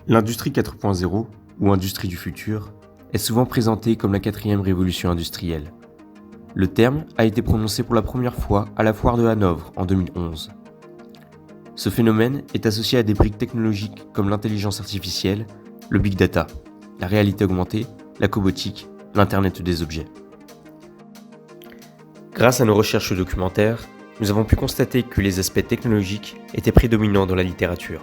L'industrie 4.0, ou industrie du futur, est souvent présentée comme la quatrième révolution industrielle. Le terme a été prononcé pour la première fois à la foire de Hanovre en 2011. Ce phénomène est associé à des briques technologiques comme l'intelligence artificielle, le big data, la réalité augmentée, la cobotique, l'Internet des objets. Grâce à nos recherches documentaires, nous avons pu constater que les aspects technologiques étaient prédominants dans la littérature.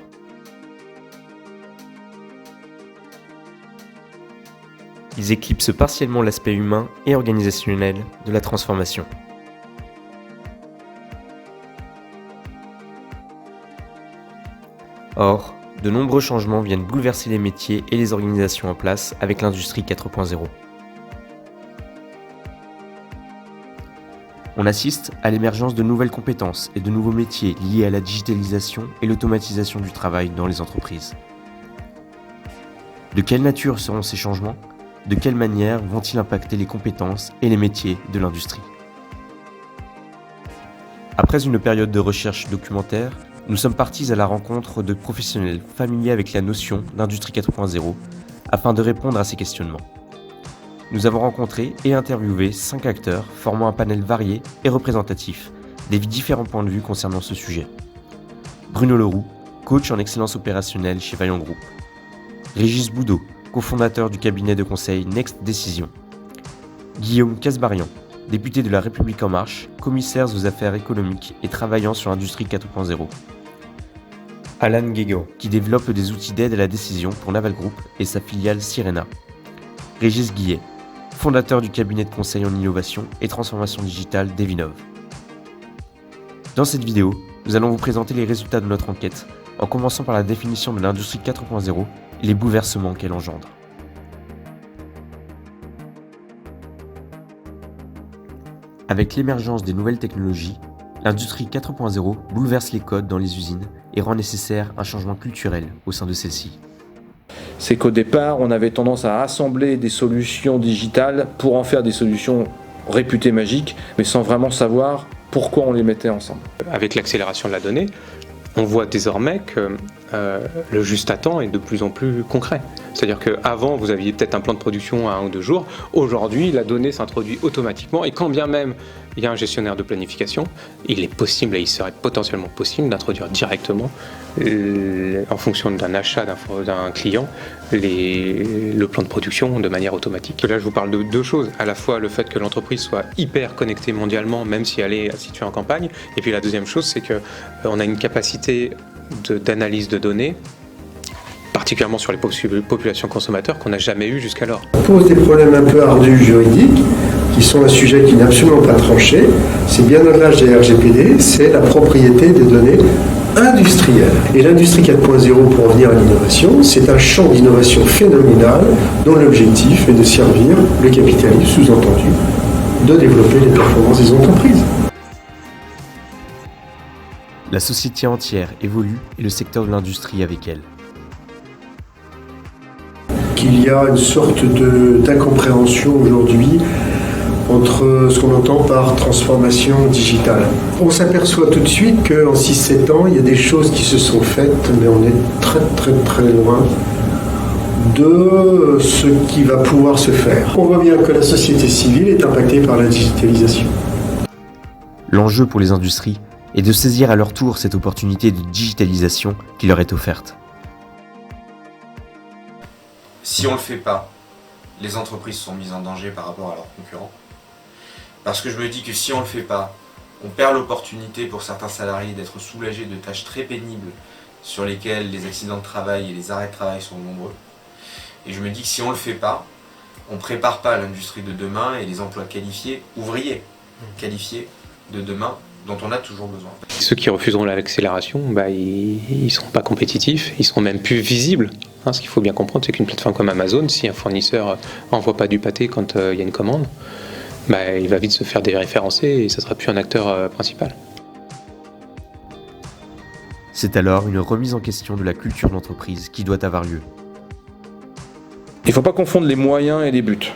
Ils éclipsent partiellement l'aspect humain et organisationnel de la transformation. Or, de nombreux changements viennent bouleverser les métiers et les organisations en place avec l'industrie 4.0. On assiste à l'émergence de nouvelles compétences et de nouveaux métiers liés à la digitalisation et l'automatisation du travail dans les entreprises. De quelle nature seront ces changements ? De quelle manière vont-ils impacter les compétences et les métiers de l'industrie ? Après une période de recherche documentaire, nous sommes partis à la rencontre de professionnels familiers avec la notion d'industrie 4.0 afin de répondre à ces questionnements. Nous avons rencontré et interviewé 5 acteurs formant un panel varié et représentatif des différents points de vue concernant ce sujet. Bruno Leroux, coach en excellence opérationnelle chez Vaillant Group. Régis Boudot, cofondateur du cabinet de conseil Next Décision. Guillaume Casbarian, député de La République En Marche, commissaire aux affaires économiques et travaillant sur l'industrie 4.0. Alan Guégan, qui développe des outils d'aide à la décision pour Naval Group et sa filiale Sirena. Régis Guillet, fondateur du cabinet de conseil en innovation et transformation digitale Devinov. Dans cette vidéo, nous allons vous présenter les résultats de notre enquête, en commençant par la définition de l'industrie 4.0 et les bouleversements qu'elle engendre. Avec l'émergence des nouvelles technologies, l'industrie 4.0 bouleverse les codes dans les usines et rend nécessaire un changement culturel au sein de celles-ci. C'est qu'au départ, on avait tendance à assembler des solutions digitales pour en faire des solutions réputées magiques, mais sans vraiment savoir pourquoi on les mettait ensemble. Avec l'accélération de la donnée, on voit désormais que le juste à temps est de plus en plus concret. C'est-à-dire qu'avant, vous aviez peut-être un plan de production à 1 ou 2 jours. Aujourd'hui, la donnée s'introduit automatiquement et quand bien même il y a un gestionnaire de planification, il est possible et il serait potentiellement possible d'introduire directement, en fonction d'un achat d'un client, le plan de production de manière automatique. Là, je vous parle de 2 choses. À la fois le fait que l'entreprise soit hyper connectée mondialement, même si elle est située en campagne. Et puis la deuxième chose, c'est qu'on a une capacité d'analyse de données, particulièrement sur les populations consommateurs, qu'on n'a jamais eu jusqu'alors. On pose des problèmes un peu ardus juridiques, qui sont un sujet qui n'est absolument pas tranché. C'est bien au-delà des RGPD, c'est la propriété des données industrielles. Et l'industrie 4.0, pour en venir à l'innovation, c'est un champ d'innovation phénoménal dont l'objectif est de servir le capitalisme, sous-entendu, de développer les performances des entreprises. La société entière évolue et le secteur de l'industrie avec elle. Qu'il y a une sorte d'incompréhension aujourd'hui entre ce qu'on entend par transformation digitale. On s'aperçoit tout de suite qu'en 6-7 ans, il y a des choses qui se sont faites, mais on est très très très loin de ce qui va pouvoir se faire. On voit bien que la société civile est impactée par la digitalisation. L'enjeu pour les industries est de saisir à leur tour cette opportunité de digitalisation qui leur est offerte. Si on ne le fait pas, les entreprises sont mises en danger par rapport à leurs concurrents. Parce que je me dis que si on ne le fait pas, on perd l'opportunité pour certains salariés d'être soulagés de tâches très pénibles sur lesquelles les accidents de travail et les arrêts de travail sont nombreux. Et je me dis que si on ne le fait pas, on ne prépare pas l'industrie de demain et les emplois qualifiés, ouvriers qualifiés de demain, dont on a toujours besoin. Ceux qui refuseront l'accélération, ils ne seront pas compétitifs, ils seront même plus visibles. Ce qu'il faut bien comprendre, c'est qu'une plateforme comme Amazon, si un fournisseur n'envoie pas du pâté quand il y a une commande, il va vite se faire déréférencer et ça ne sera plus un acteur principal. C'est alors une remise en question de la culture d'entreprise qui doit avoir lieu. Il ne faut pas confondre les moyens et les buts.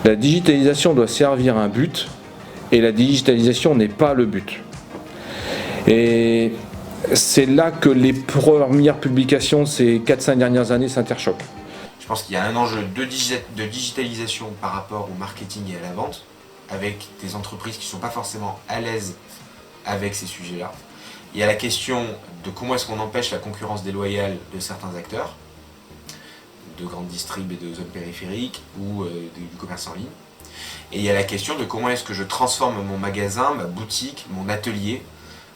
La digitalisation doit servir un but et la digitalisation n'est pas le but. Et C'est là que les premières publications de ces 4-5 dernières années s'interchoquent. Je pense qu'il y a un enjeu de digitalisation par rapport au marketing et à la vente, avec des entreprises qui ne sont pas forcément à l'aise avec ces sujets-là. Il y a la question de comment est-ce qu'on empêche la concurrence déloyale de certains acteurs, de grandes distrib et de zones périphériques ou du commerce en ligne. Et il y a la question de comment est-ce que je transforme mon magasin, ma boutique, mon atelier,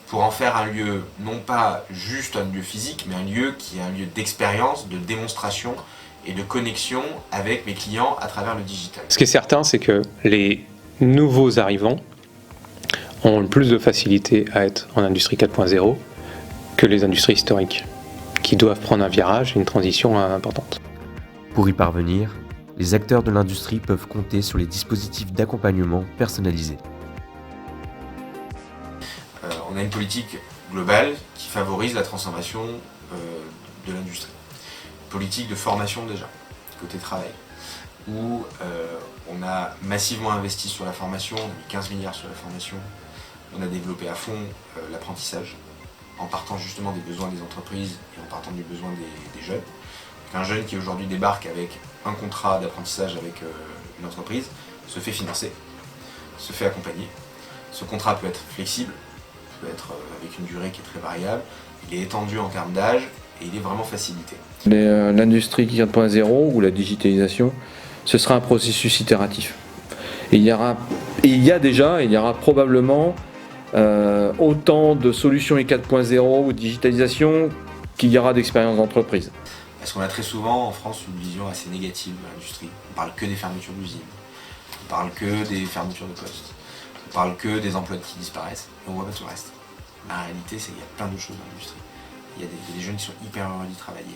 pour en faire un lieu, non pas juste un lieu physique, mais un lieu qui est un lieu d'expérience, de démonstration et de connexion avec mes clients à travers le digital. Ce qui est certain, c'est que les nouveaux arrivants ont le plus de facilité à être en industrie 4.0 que les industries historiques, qui doivent prendre un virage et une transition importante. Pour y parvenir, les acteurs de l'industrie peuvent compter sur les dispositifs d'accompagnement personnalisés. On a une politique globale qui favorise la transformation de l'industrie. Politique de formation déjà, côté travail, où on a massivement investi sur la formation, on a mis 15 milliards sur la formation, on a développé à fond l'apprentissage, en partant justement des besoins des entreprises et en partant du besoin des jeunes. Un jeune qui aujourd'hui débarque avec un contrat d'apprentissage avec une entreprise se fait financer, se fait accompagner. Ce contrat peut être flexible, peut être avec une durée qui est très variable, il est étendu en termes d'âge et il est vraiment facilité. L'industrie 4.0 ou la digitalisation, ce sera un processus itératif. Et il y aura probablement autant de solutions 4.0 ou digitalisation qu'il y aura d'expériences d'entreprise. Parce qu'on a très souvent en France une vision assez négative de l'industrie. On parle que des fermetures d'usines, on parle que des fermetures de postes, on parle que des emplois qui disparaissent, et on voit pas tout le reste. La réalité, c'est qu'il y a plein de choses dans l'industrie. Il y a des jeunes qui sont hyper heureux d'y travailler.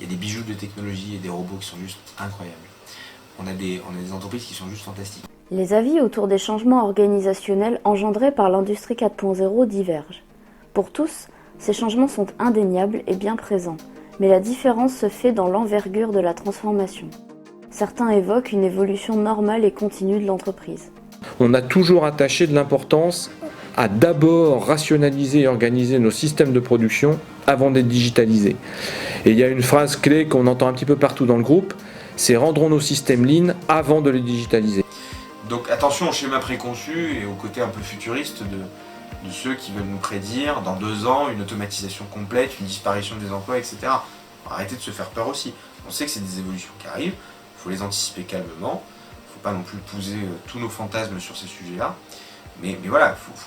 Il y a des bijoux de technologie et des robots qui sont juste incroyables. On a des entreprises qui sont juste fantastiques. Les avis autour des changements organisationnels engendrés par l'industrie 4.0 divergent. Pour tous, ces changements sont indéniables et bien présents, mais la différence se fait dans l'envergure de la transformation. Certains évoquent une évolution normale et continue de l'entreprise. On a toujours attaché de l'importance à d'abord rationaliser et organiser nos systèmes de production avant d'être digitalisés. Et il y a une phrase clé qu'on entend un petit peu partout dans le groupe, c'est rendrons nos systèmes lean avant de les digitaliser. Donc attention au schéma préconçu et au côté un peu futuriste de ceux qui veulent nous prédire dans 2 ans une automatisation complète, une disparition des emplois, etc. Arrêtez de se faire peur aussi. On sait que c'est des évolutions qui arrivent, il faut les anticiper calmement, il ne faut pas non plus poser tous nos fantasmes sur ces sujets-là. Mais voilà, il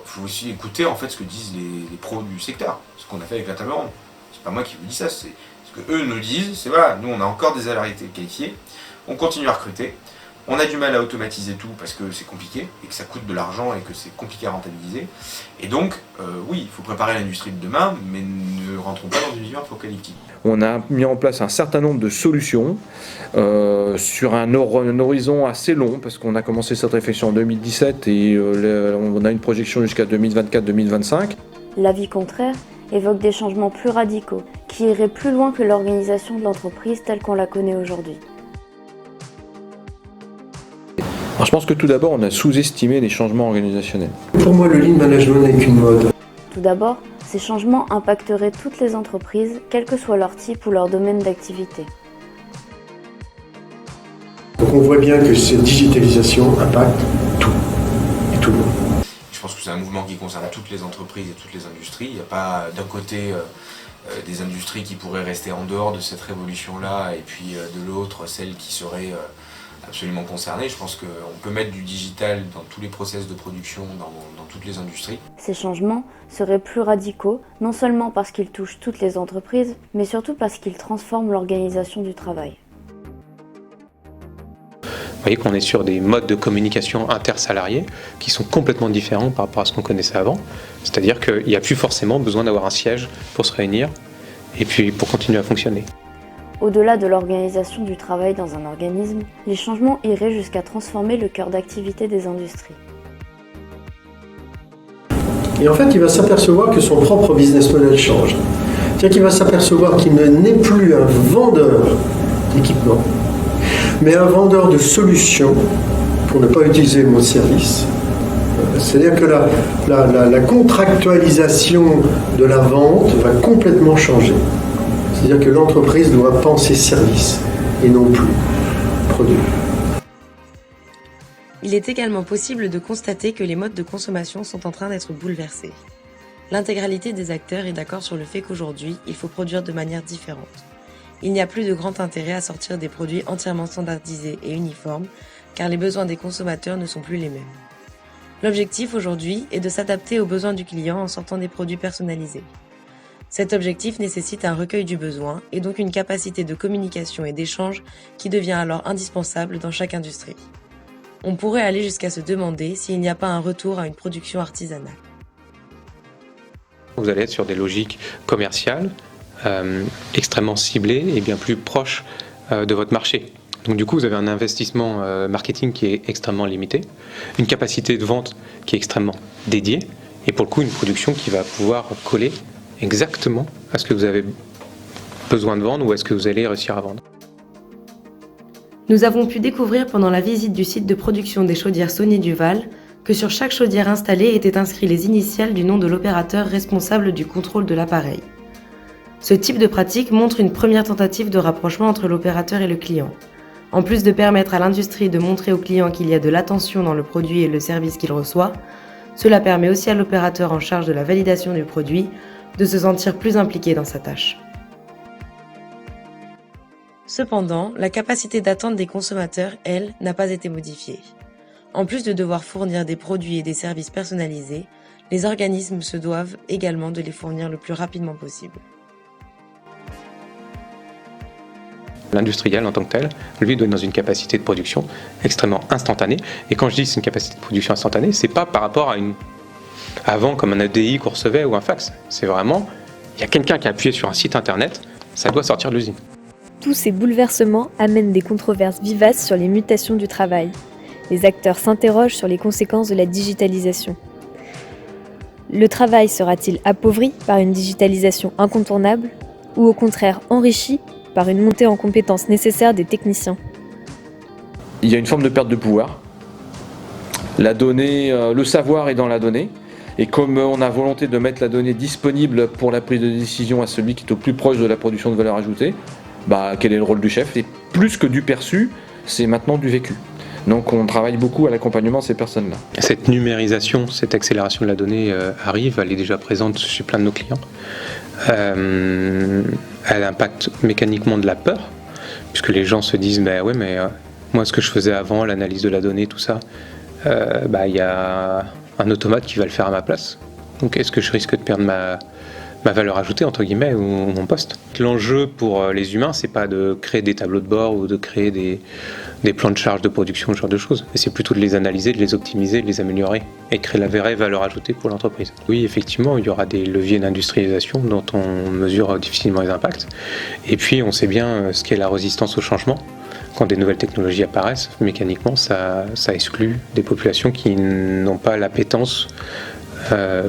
faut aussi écouter en fait ce que disent les pros du secteur, ce qu'on a fait avec la table ronde. C'est pas moi qui vous dis ça, c'est ce que eux nous disent, c'est voilà, nous on a encore des salariés qualifiés, on continue à recruter, on a du mal à automatiser tout parce que c'est compliqué et que ça coûte de l'argent et que c'est compliqué à rentabiliser. Et donc, oui, il faut préparer l'industrie de demain, mais ne rentrons pas dans une vision apocalyptique. On a mis en place un certain nombre de solutions sur un horizon assez long, parce qu'on a commencé cette réflexion en 2017 et on a une projection jusqu'à 2024-2025. L'avis contraire évoque des changements plus radicaux, qui iraient plus loin que l'organisation de l'entreprise telle qu'on la connaît aujourd'hui. Alors je pense que tout d'abord, on a sous-estimé les changements organisationnels. Pour moi, le lean management n'est qu'une mode. Tout d'abord, ces changements impacteraient toutes les entreprises, quel que soit leur type ou leur domaine d'activité. Donc on voit bien que cette digitalisation impacte tout et tout le monde. Je pense que c'est un mouvement qui concerne toutes les entreprises et toutes les industries. Il n'y a pas d'un côté des industries qui pourraient rester en dehors de cette révolution-là et puis de l'autre celles qui seraient absolument concernées. Je pense qu'on peut mettre du digital dans tous les process de production, dans toutes les industries. Ces changements seraient plus radicaux, non seulement parce qu'ils touchent toutes les entreprises, mais surtout parce qu'ils transforment l'organisation du travail. Vous voyez qu'on est sur des modes de communication intersalariés qui sont complètement différents par rapport à ce qu'on connaissait avant. C'est-à-dire qu'il n'y a plus forcément besoin d'avoir un siège pour se réunir et puis pour continuer à fonctionner. Au-delà de l'organisation du travail dans un organisme, les changements iraient jusqu'à transformer le cœur d'activité des industries. Et en fait, il va s'apercevoir que son propre business model change. C'est-à-dire qu'il va s'apercevoir qu'il n'est plus un vendeur d'équipement, mais un vendeur de solutions, pour ne pas utiliser le mot service, C'est-à-dire que la contractualisation de la vente va complètement changer. C'est-à-dire que l'entreprise doit penser service et non plus produit. Il est également possible de constater que les modes de consommation sont en train d'être bouleversés. L'intégralité des acteurs est d'accord sur le fait qu'aujourd'hui, il faut produire de manière différente. Il n'y a plus de grand intérêt à sortir des produits entièrement standardisés et uniformes, car les besoins des consommateurs ne sont plus les mêmes. L'objectif aujourd'hui est de s'adapter aux besoins du client en sortant des produits personnalisés. Cet objectif nécessite un recueil du besoin et donc une capacité de communication et d'échange qui devient alors indispensable dans chaque industrie. On pourrait aller jusqu'à se demander s'il n'y a pas un retour à une production artisanale. Vous allez être sur des logiques commerciales extrêmement ciblées et bien plus proches de votre marché. Donc du coup, vous avez un investissement marketing qui est extrêmement limité, une capacité de vente qui est extrêmement dédiée, et pour le coup, une production qui va pouvoir coller exactement à ce que vous avez besoin de vendre ou à ce que vous allez réussir à vendre. Nous avons pu découvrir pendant la visite du site de production des chaudières Saunier Duval que sur chaque chaudière installée étaient inscrits les initiales du nom de l'opérateur responsable du contrôle de l'appareil. Ce type de pratique montre une première tentative de rapprochement entre l'opérateur et le client. En plus de permettre à l'industrie de montrer au client qu'il y a de l'attention dans le produit et le service qu'il reçoit, cela permet aussi à l'opérateur en charge de la validation du produit de se sentir plus impliqué dans sa tâche. Cependant, la capacité d'attente des consommateurs, elle, n'a pas été modifiée. En plus de devoir fournir des produits et des services personnalisés, les organismes se doivent également de les fournir le plus rapidement possible. L'industriel en tant que tel, lui, doit être dans une capacité de production extrêmement instantanée. Et quand je dis que c'est une capacité de production instantanée, c'est pas par rapport à avant comme un ADI qu'on recevait ou un fax. C'est vraiment, il y a quelqu'un qui a appuyé sur un site internet, ça doit sortir de l'usine. Tous ces bouleversements amènent des controverses vivaces sur les mutations du travail. Les acteurs s'interrogent sur les conséquences de la digitalisation. Le travail sera-t-il appauvri par une digitalisation incontournable ou au contraire enrichi par une montée en compétences nécessaires des techniciens? Il y a une forme de perte de pouvoir. La donnée, le savoir est dans la donnée. Et comme on a volonté de mettre la donnée disponible pour la prise de décision à celui qui est au plus proche de la production de valeur ajoutée, quel est le rôle du chef? Et plus que du perçu, c'est maintenant du vécu. Donc on travaille beaucoup à l'accompagnement de ces personnes-là. Cette numérisation, cette accélération de la donnée arrive, elle est déjà présente chez plein de nos clients. Elle impacte mécaniquement de la peur, puisque les gens se disent moi ce que je faisais avant, l'analyse de la donnée, tout ça, y a un automate qui va le faire à ma place. Donc est-ce que je risque de perdre ma valeur ajoutée entre guillemets ou mon poste? L'enjeu pour les humains, c'est pas de créer des tableaux de bord ou de créer des plans de charge de production, ce genre de choses. Mais c'est plutôt de les analyser, de les optimiser, de les améliorer et créer la vraie valeur ajoutée pour l'entreprise. Oui, effectivement, il y aura des leviers d'industrialisation dont on mesure difficilement les impacts. Et puis, on sait bien ce qu'est la résistance au changement. Quand des nouvelles technologies apparaissent, mécaniquement, ça exclut des populations qui n'ont pas l'appétence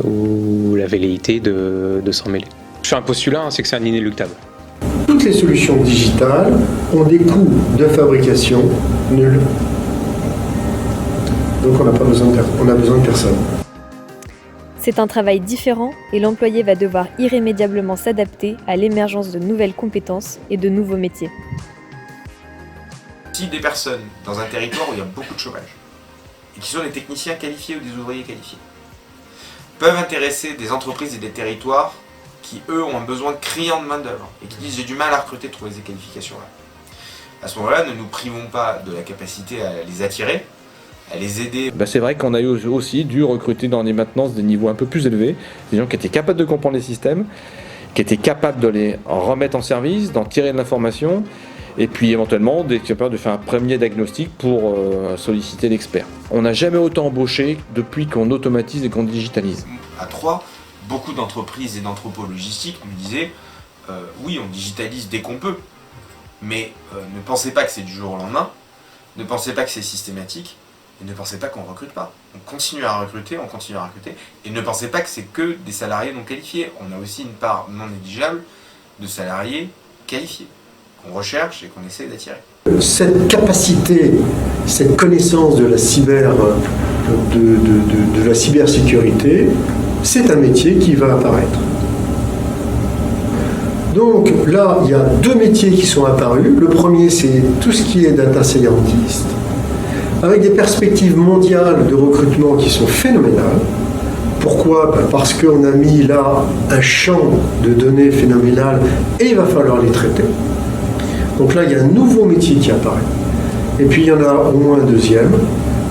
ou la velléité de s'en mêler. Sur un postulat, c'est que c'est un inéluctable. Toutes les solutions digitales ont des coûts de fabrication nuls. Donc on a besoin de personne. C'est un travail différent et l'employé va devoir irrémédiablement s'adapter à l'émergence de nouvelles compétences et de nouveaux métiers. Si des personnes dans un territoire où il y a beaucoup de chômage, et qui sont des techniciens qualifiés ou des ouvriers qualifiés, peuvent intéresser des entreprises et des territoires qui, eux, ont un besoin criant de main-d'œuvre et qui disent j'ai du mal à recruter, trouver ces qualifications-là. À ce moment-là, ne nous privons pas de la capacité à les attirer, à les aider. C'est vrai qu'on a eu aussi dû recruter dans les maintenances des niveaux un peu plus élevés, des gens qui étaient capables de comprendre les systèmes, qui étaient capables de les remettre en service, d'en tirer de l'information, et puis éventuellement d'être capable de faire un premier diagnostic pour solliciter l'expert. On n'a jamais autant embauché depuis qu'on automatise et qu'on digitalise. À Troyes, beaucoup d'entreprises et d'entrepôts logistiques nous disaient oui, on digitalise dès qu'on peut, mais ne pensez pas que c'est du jour au lendemain, ne pensez pas que c'est systématique, et ne pensez pas qu'on ne recrute pas. On continue à recruter, et ne pensez pas que c'est que des salariés non qualifiés. On a aussi une part non négligeable de salariés qualifiés, qu'on recherche et qu'on essaie d'attirer. Cette capacité, cette connaissance de la cyber de la cybersécurité, c'est un métier qui va apparaître. Donc là, il y a deux métiers qui sont apparus. Le premier, c'est tout ce qui est data scientist, avec des perspectives mondiales de recrutement qui sont phénoménales. Pourquoi ? Parce qu'on a mis là un champ de données phénoménal et il va falloir les traiter. Donc là, il y a un nouveau métier qui apparaît. Et puis il y en a au moins un deuxième,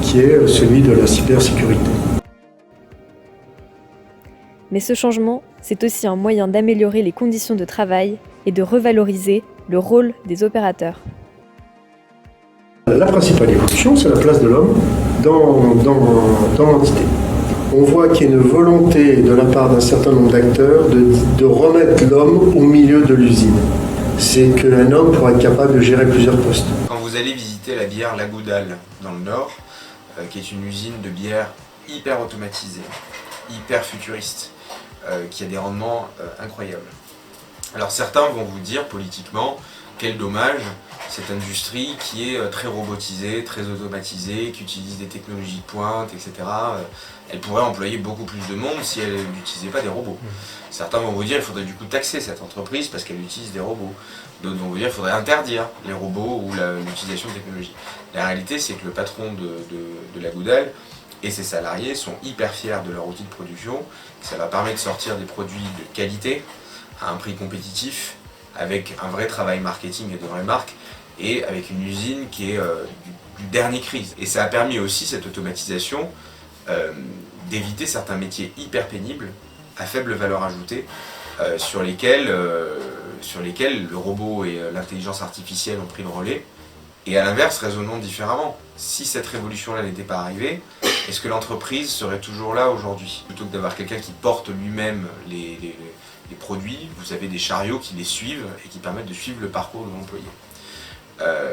qui est celui de la cybersécurité. Mais ce changement, c'est aussi un moyen d'améliorer les conditions de travail et de revaloriser le rôle des opérateurs. La principale évolution, c'est la place de l'homme dans l'entité. On voit qu'il y a une volonté de la part d'un certain nombre d'acteurs de remettre l'homme au milieu de l'usine. C'est qu'un homme pourra être capable de gérer plusieurs postes. Quand vous allez visiter la bière La Goudale dans le Nord, qui est une usine de bière hyper automatisée, hyper futuriste, qui a des rendements incroyables. Alors certains vont vous dire politiquement, quel dommage, cette industrie qui est très robotisée, très automatisée, qui utilise des technologies de pointe, etc. Elle pourrait employer beaucoup plus de monde si elle n'utilisait pas des robots. Certains vont vous dire qu'il faudrait du coup taxer cette entreprise parce qu'elle utilise des robots. D'autres vont vous dire qu'il faudrait interdire les robots ou l'utilisation de technologies. La réalité, c'est que le patron de La Goudale et ses salariés sont hyper fiers de leur outil de production. Ça va permettre de sortir des produits de qualité à un prix compétitif, avec un vrai travail marketing et de vraies marques, et avec une usine qui est du dernier cri. Et ça a permis aussi, cette automatisation, d'éviter certains métiers hyper pénibles, à faible valeur ajoutée, sur lesquels le robot et l'intelligence artificielle ont pris le relais. Et à l'inverse, raisonnons différemment. Si cette révolution-là n'était pas arrivée, est-ce que l'entreprise serait toujours là aujourd'hui ? Plutôt que d'avoir quelqu'un qui porte lui-même les produits, vous avez des chariots qui les suivent et qui permettent de suivre le parcours de l'employé.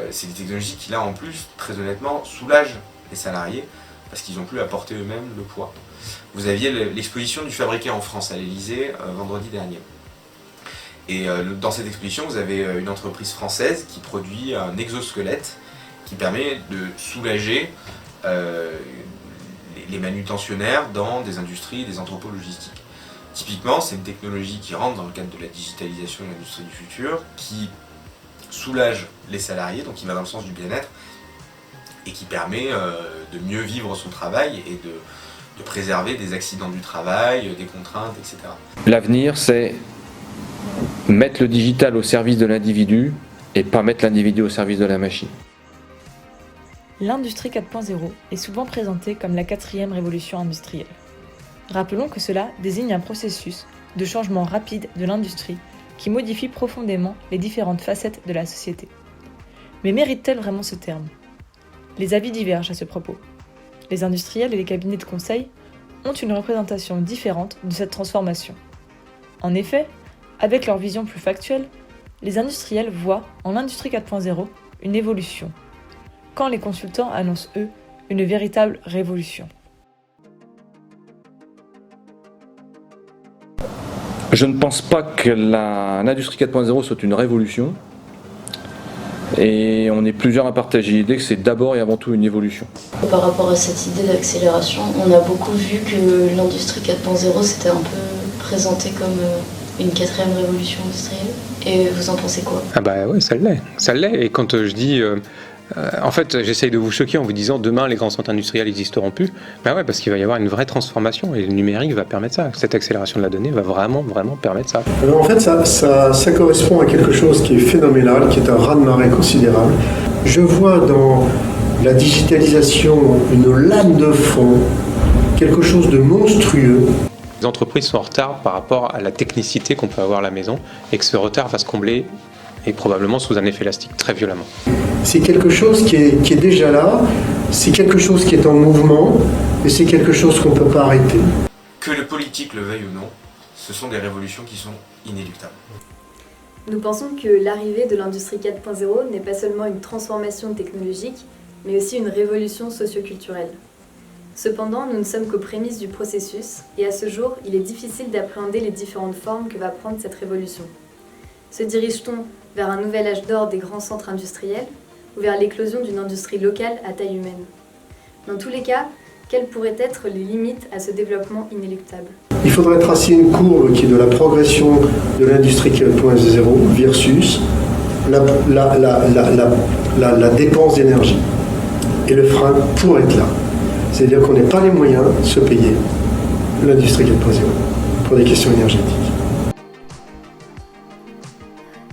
C'est des technologies qui, là, en plus, très honnêtement, soulagent les salariés parce qu'ils n'ont plus à porter eux-mêmes le poids. Vous aviez l'exposition du fabriqué en France à l'Elysée vendredi dernier. Et dans cette exposition, vous avez une entreprise française qui produit un exosquelette qui permet de soulager les manutentionnaires dans des industries, des entrepôts logistiques. Typiquement, c'est une technologie qui rentre dans le cadre de la digitalisation de l'industrie du futur, qui soulage les salariés, donc qui va dans le sens du bien-être, et qui permet de mieux vivre son travail et de préserver des accidents du travail, des contraintes, etc. L'avenir, c'est mettre le digital au service de l'individu et pas mettre l'individu au service de la machine. L'industrie 4.0 est souvent présentée comme la 4e révolution industrielle. Rappelons que cela désigne un processus de changement rapide de l'industrie qui modifie profondément les différentes facettes de la société. Mais mérite-t-elle vraiment ce terme ? Les avis divergent à ce propos. Les industriels et les cabinets de conseil ont une représentation différente de cette transformation. En effet, avec leur vision plus factuelle, les industriels voient en l'industrie 4.0 une évolution, quand les consultants annoncent, eux, une véritable révolution. Je ne pense pas que l'industrie 4.0 soit une révolution. Et on est plusieurs à partager l'idée que c'est d'abord et avant tout une évolution. Par rapport à cette idée d'accélération, on a beaucoup vu que l'industrie 4.0 s'était un peu présentée comme une 4e révolution industrielle. Et vous en pensez quoi ? Ah bah ouais, ça l'est. Ça l'est. Et quand je dis... en fait, j'essaye de vous choquer en vous disant demain les grands centres industriels n'existeront plus. Ben ouais, parce qu'il va y avoir une vraie transformation et le numérique va permettre ça. Cette accélération de la donnée va vraiment permettre ça. Alors en fait, ça correspond à quelque chose qui est phénoménal, qui est un raz-de-marée considérable. Je vois dans la digitalisation une lame de fond, quelque chose de monstrueux. Les entreprises sont en retard par rapport à la technicité qu'on peut avoir à la maison et que ce retard va se combler et probablement sous un effet élastique très violemment. C'est quelque chose qui est déjà là, c'est quelque chose qui est en mouvement, et c'est quelque chose qu'on ne peut pas arrêter. Que le politique le veuille ou non, ce sont des révolutions qui sont inéluctables. Nous pensons que l'arrivée de l'industrie 4.0 n'est pas seulement une transformation technologique, mais aussi une révolution socioculturelle. Cependant, nous ne sommes qu'aux prémices du processus, et à ce jour, il est difficile d'appréhender les différentes formes que va prendre cette révolution. Se dirige-t-on vers un nouvel âge d'or des grands centres industriels ou vers l'éclosion d'une industrie locale à taille humaine ? Dans tous les cas, quelles pourraient être les limites à ce développement inéluctable? Il faudrait tracer une courbe qui est de la progression de l'industrie 4.0 versus la dépense d'énergie. Et le frein pourrait être là. C'est-à-dire qu'on n'a pas les moyens de se payer l'industrie 4.0 pour des questions énergétiques.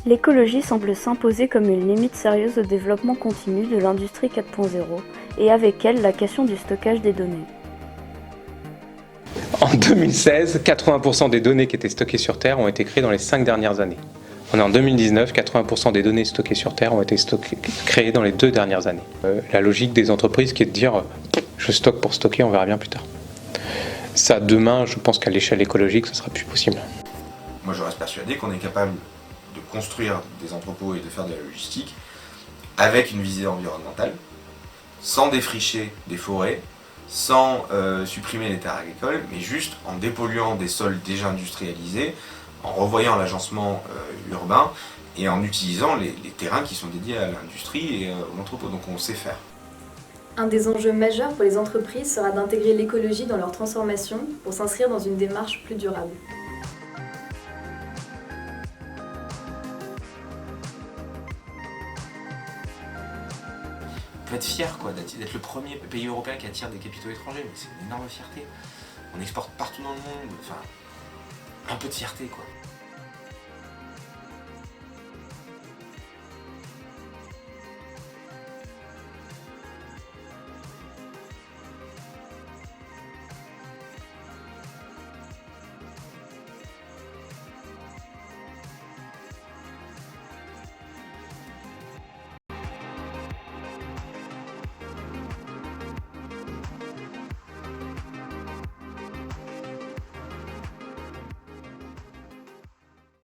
L'écologie semble s'imposer comme une limite sérieuse au développement continu de l'industrie 4.0 et avec elle la question du stockage des données. En 2016, 80% des données qui étaient stockées sur Terre ont été créées dans les 5 dernières années. On est en 2019, 80% des données stockées sur Terre ont été créées dans les 2 dernières années. La logique des entreprises qui est de dire je stocke pour stocker, on verra bien plus tard. Ça, demain, je pense qu'à l'échelle écologique, ce sera plus possible. Moi, je reste persuadé qu'on est capable de construire des entrepôts et de faire de la logistique avec une visée environnementale, sans défricher des forêts, sans supprimer les terres agricoles, mais juste en dépolluant des sols déjà industrialisés, en revoyant l'agencement urbain et en utilisant les terrains qui sont dédiés à l'industrie et aux entrepôts. Donc on sait faire. Un des enjeux majeurs pour les entreprises sera d'intégrer l'écologie dans leur transformation pour s'inscrire dans une démarche plus durable. On peut être fier d'être le premier pays européen qui attire des capitaux étrangers, mais c'est une énorme fierté. On exporte partout dans le monde, enfin, un peu de fierté quoi.